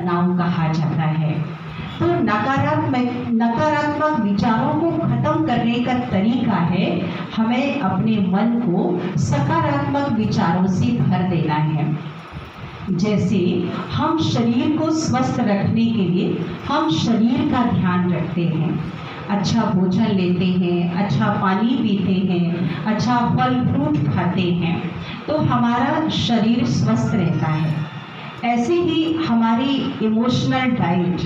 तनाव कहा जाता है। तो नकारात्मक विचारों को खत्म करने का तरीका है हमें अपने मन को सकारात्मक विचारों से भर देना है। जैसे हम शरीर को स्वस्थ रखने के लिए हम शरीर का ध्यान रखते हैं, अच्छा भोजन लेते हैं, अच्छा पानी पीते हैं, अच्छा फल फ्रूट खाते हैं, तो हमारा शरीर स्वस्थ रहता है। ऐसे ही हमारी इमोशनल डाइट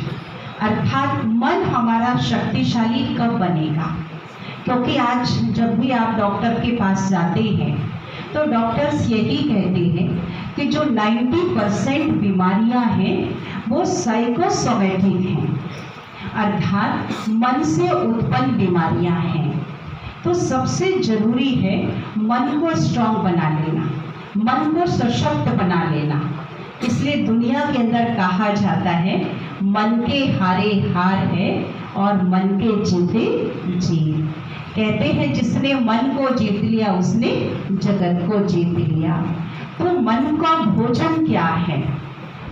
अर्थात मन हमारा शक्तिशाली कब बनेगा, क्योंकि आज जब भी आप डॉक्टर के पास जाते हैं तो डॉक्टर्स यही कहते हैं कि जो 90% बीमारियां हैं वो साइकोसोमेटिक हैं, अर्थात मन से उत्पन्न बीमारियां हैं। तो सबसे जरूरी है मन को स्ट्रांग बना लेना, मन को सशक्त बना लेना। इसलिए दुनिया के अंदर कहा जाता है मन के हारे हार है और मन के जीते जीत। कहते हैं जिसने मन को जीत लिया उसने जगत को जीत लिया। तो मन का भोजन क्या है?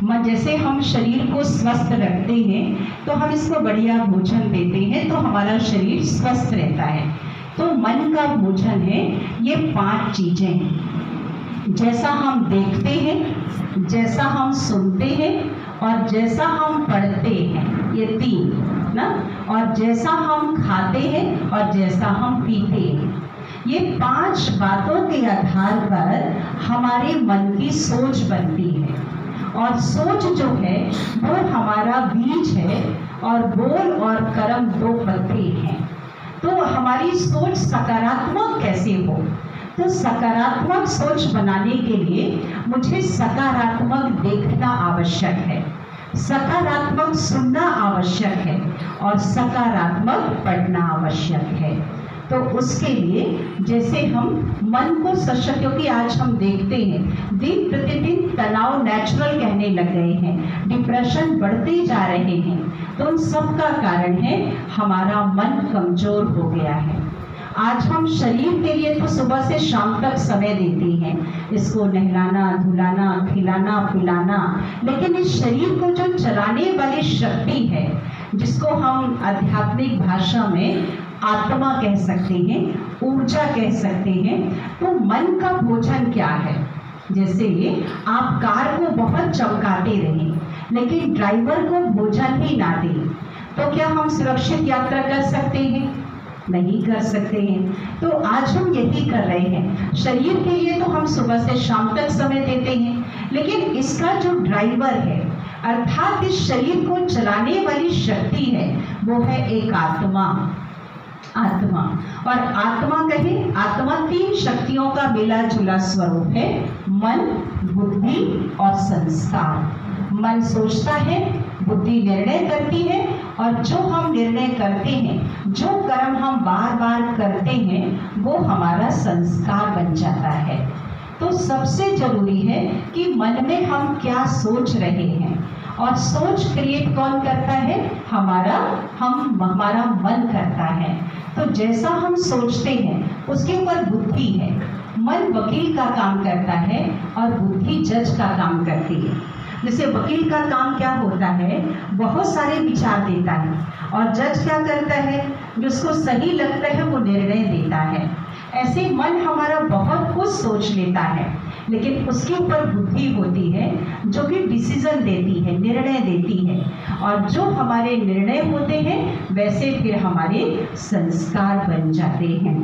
मन, जैसे हम शरीर को स्वस्थ रखते हैं तो हम इसको बढ़िया भोजन देते हैं तो हमारा शरीर स्वस्थ रहता है। तो मन का भोजन है ये 5 चीजें, जैसा हम देखते हैं, जैसा हम सुनते हैं और जैसा हम पढ़ते हैं, ये 3 ना, और जैसा हम खाते हैं और जैसा हम पीते हैं। ये 5 बातों के आधार पर हमारे मन की सोच बनती है। और सोच जो है वो हमारा बीज है और बोल और कर्म 2 पत्ते हैं। तो हमारी सोच सकारात्मक कैसे हो? तो सकारात्मक सोच बनाने के लिए मुझे सकारात्मक देखना आवश्यक है, सकारात्मक सुनना आवश्यक है और सकारात्मक पढ़ना आवश्यक है। तो उसके लिए जैसे हम मन को सशक्त, क्योंकि आज हम देखते हैं दिन प्रतिदिन तनाव नेचुरल कहने लग गए हैं, डिप्रेशन बढ़ते जा रहे हैं, तो उन सब का कारण है हमारा मन कमजोर हो गया है। आज हम शरीर के लिए तो सुबह से शाम तक समय देते हैं, इसको नहलाना धुलाना खिलाना पिलाना, लेकिन इस शरीर को जो चलाने वाली शक्ति है जिसको हम आध्यात्मिक भाषा में आत्मा कह सकते हैं, ऊर्जा कह सकते हैं, तो मन का भोजन क्या है? जैसे आप कार को बहुत चमकाते रहें लेकिन ड्राइवर को भोजन ही ना दें तो क्या हम सुरक्षित यात्रा कर सकते हैं? नहीं कर सकते हैं। तो आज हम यही कर रहे हैं, शरीर के लिए तो हम सुबह से शाम तक समय देते हैं, लेकिन इसका जो ड्राइवर है अर्थात इस शरीर को चलाने वाली शक्ति है वो है एक आत्मा। आत्मा और आत्मा कहे, आत्मा 3 शक्तियों का मिला जुला स्वरूप है, मन बुद्धि और संस्कार। मन सोचता है, बुद्धि निर्णय करती है और जो हम निर्णय करते हैं, जो कर्म हम बार बार करते हैं वो हमारा संस्कार बन जाता है। तो सबसे जरूरी है कि मन में हम क्या सोच रहे हैं, और सोच क्रिएट कौन करता है? हमारा मन करता है। तो जैसा हम सोचते हैं उसके ऊपर बुद्धि है। मन वकील का काम करता है और बुद्धि जज का काम करती है। जैसे वकील का काम क्या होता है, बहुत सारे विचार देता है, और जज क्या करता है, जिसको सही लगता है वो निर्णय देता है। ऐसे मन हमारा बहुत कुछ सोच लेता है, लेकिन उसके ऊपर बुद्धि होती है जो कि डिसीजन देती है, निर्णय देती है, और जो हमारे निर्णय होते हैं वैसे फिर हमारे संस्कार बन जाते हैं।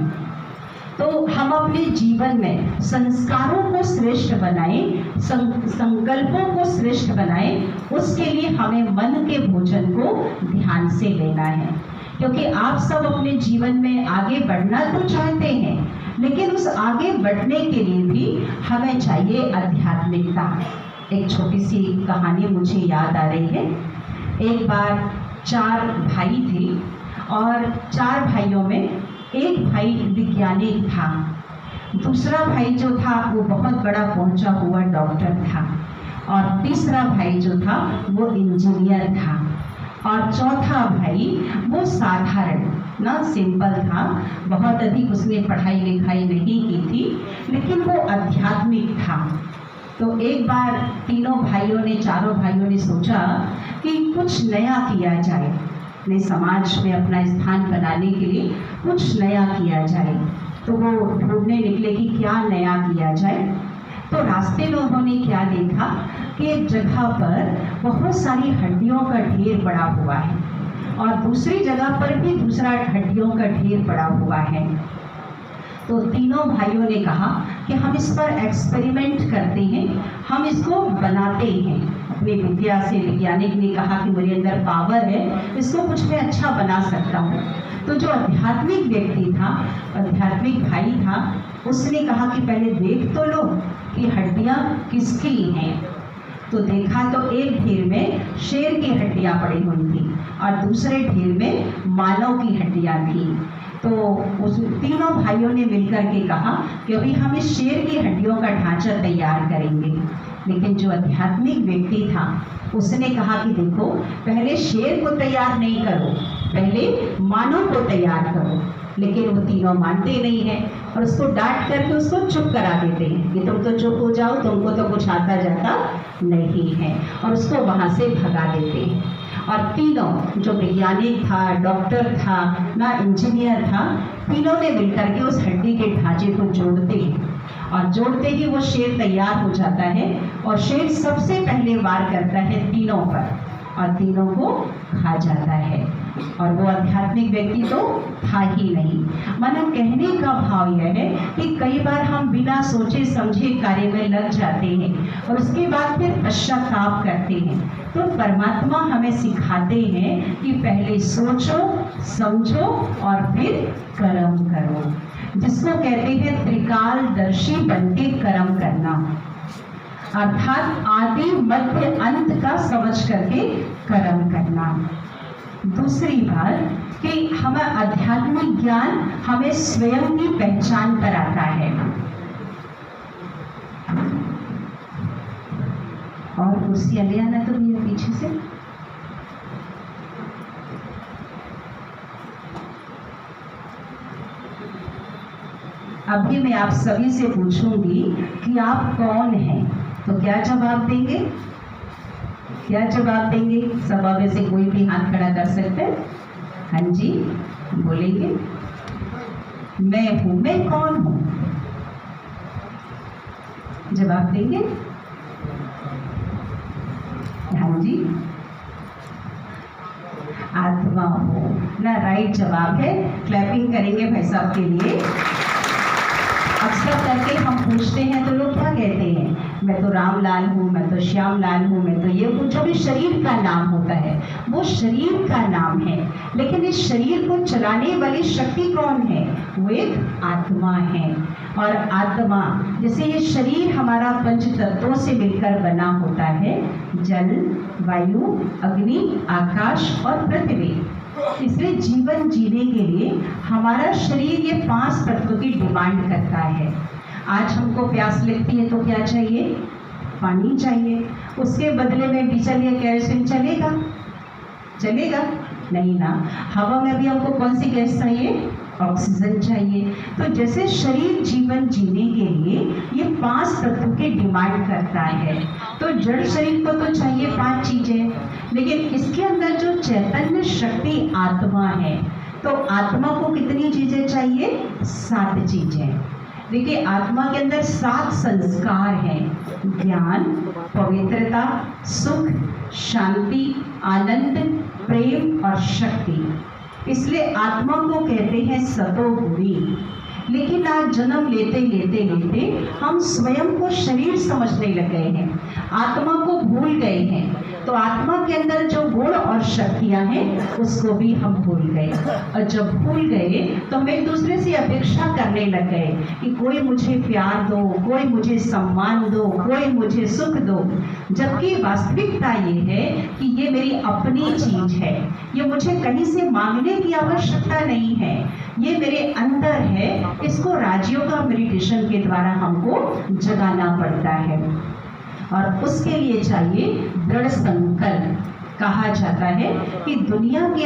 तो हम अपने जीवन में संस्कारों को श्रेष्ठ बनाएं, संकल्पों को श्रेष्ठ बनाएं, उसके लिए हमें मन के भोजन को ध्यान से लेना है। क्योंकि आप सब अपने जीवन में आगे बढ़ना तो चाहते हैं, लेकिन उस आगे बढ़ने के लिए भी हमें चाहिए आध्यात्मिकता। एक छोटी सी कहानी मुझे याद आ रही है। एक बार 4 भाई थे और 4 भाइयों में एक भाई वैज्ञानिक था, दूसरा भाई जो था वो बहुत बड़ा पहुंचा हुआ डॉक्टर था, और तीसरा भाई जो था वो इंजीनियर था, और चौथा भाई वो साधारण ना सिंपल था, बहुत अधिक उसने पढ़ाई लिखाई नहीं की थी, लेकिन वो आध्यात्मिक था। तो एक बार चारों भाइयों ने सोचा कि कुछ नया किया जाए, अपने समाज में अपना स्थान बनाने के लिए कुछ नया किया जाए। तो वो ढूंढने निकले कि क्या नया किया जाए। तो रास्ते में उन्होंने क्या देखा कि एक जगह पर बहुत सारी हड्डियों का ढेर पड़ा हुआ है और दूसरी जगह पर भी दूसरा हड्डियों का ढेर पड़ा हुआ है। तो तीनों भाइयों ने कहा कि हम इस पर एक्सपेरिमेंट करते हैं, हम इसको बनाते हैं। अपनी विद्या से वैज्ञानिक ने कहा कि मेरे अंदर पावर है, इसको कुछ मैं अच्छा बना सकता हूँ। तो जो आध्यात्मिक व्यक्ति था, आध्यात्मिक भाई था, उसने कहा कि पहले देख तो लो कि हड्डियाँ किसकी हैं। तो देखा तो एक ढेर में शेर की हड्डियाँ पड़ी हुई थी और दूसरे ढेर में मानव की हड्डियाँ थी। तो उस तीनों भाइयों ने मिलकर के कहा कि अभी हम इस शेर की हड्डियों का ढांचा तैयार करेंगे। लेकिन जो आध्यात्मिक व्यक्ति था उसने कहा कि देखो, पहले शेर को तैयार नहीं करो, पहले मानव को तैयार करो। लेकिन वो तीनों मानते नहीं हैं और उसको डांट करके उसको चुप करा देते हैं कि तुम तो चुप हो जाओ, तुमको तो कुछ आता जाता नहीं है, और उसको वहाँ से भगा देते हैं। और तीनों, जो वैज्ञानिक था, डॉक्टर था, ना इंजीनियर था, तीनों ने मिलकर के उस हड्डी के ढांचे को जोड़ते हैं और जोड़ते ही वो शेर तैयार हो जाता है और शेर सबसे पहले वार करता है तीनों पर और तीनों को खा जाता है। और वो आध्यात्मिक व्यक्ति तो था ही नहीं। माना कहने का भाव यह है कि कई बार हम बिना सोचे समझे कार्य में लग जाते हैं और उसके बाद फिर पश्चाताप करते हैं। तो परमात्मा हमें सिखाते हैं कि पहले सोचो, समझो और फिर कर्म करो, जिसको कहते हैं त्रिकालदर्शी बनके कर्म करना, अर्थात आदि मध्य अंत का समझ करके कर्म करना। दूसरी बात कि हमें आध्यात्मिक ज्ञान हमें स्वयं की पहचान कराता है। और कुर्सियां ले आना तो भैया पीछे से। अभी मैं आप सभी से पूछूंगी कि आप कौन हैं, तो क्या जवाब देंगे? क्या जवाब देंगे? सभा में से कोई भी हाथ खड़ा कर सकते हैं? हाँ जी, बोलेंगे। मैं हूं। मैं कौन हूं? जवाब देंगे? हाँ जी, आत्मा हो ना। राइट जवाब है। क्लैपिंग करेंगे भाई साहब के लिए। अक्सर करके हम पूछते हैं तो लोग क्या कहते हैं? मैं तो रामलाल हूँ, मैं तो श्यामलाल हूँ, मैं तो ये हूँ। जो भी शरीर का नाम होता है वो शरीर का नाम है, लेकिन इस शरीर को चलाने वाली शक्ति कौन है? वो एक आत्मा है। और आत्मा, जैसे ये शरीर हमारा पंच तत्वों से मिलकर बना होता है, जल, वायु, अग्नि, आकाश और पृथ्वी। इसलिए जीवन जीने के लिए हमारा शरीर ये 5 तत्व की डिमांड करता है। आज हमको प्यास लगती है तो क्या चाहिए? पानी चाहिए। उसके बदले में डीजल या केरोसिन चलेगा? चलेगा नहीं ना। हवा में भी हमको कौन सी गैस चाहिए? ऑक्सीजन चाहिए। तो जैसे शरीर जीवन जीने के लिए ये 5 तत्व की डिमांड करता है, तो जड़ शरीर को तो चाहिए 5 चीजें, लेकिन इसके अंदर जो चैतन्य शक्ति आत्मा है, तो आत्मा को कितनी चीजें चाहिए? 7 चीजें। देखिए, आत्मा के अंदर 7 संस्कार हैं: ज्ञान, पवित्रता, सुख, शांति, आनंद, प्रेम और शक्ति। इसलिए आत्मा को कहते हैं सतोगुणी। लेकिन आज जन्म लेते लेते लेते हम स्वयं को शरीर समझने लग गए हैं, आत्मा को भूल गए हैं। तो आत्मा के अंदर जो गुण और शक्तियां हैं उसको भी हम भूल गए, और जब भूल गए तो हम एक दूसरे से अपेक्षा करने लग गए कि कोई मुझे प्यार दो, कोई मुझे सम्मान दो, कोई मुझे सुख दो। जबकि वास्तविकता ये है कि ये मेरी अपनी चीज है, ये मुझे कहीं से मांगने की आवश्यकता नहीं है, ये मेरे अंदर है। इसको राजयोगा मेडिटेशन के द्वारा हमको जगाना पड़ता है, और उसके लिए चाहिए दृढ़ संकल्प। कहा जाता है कि दुनिया के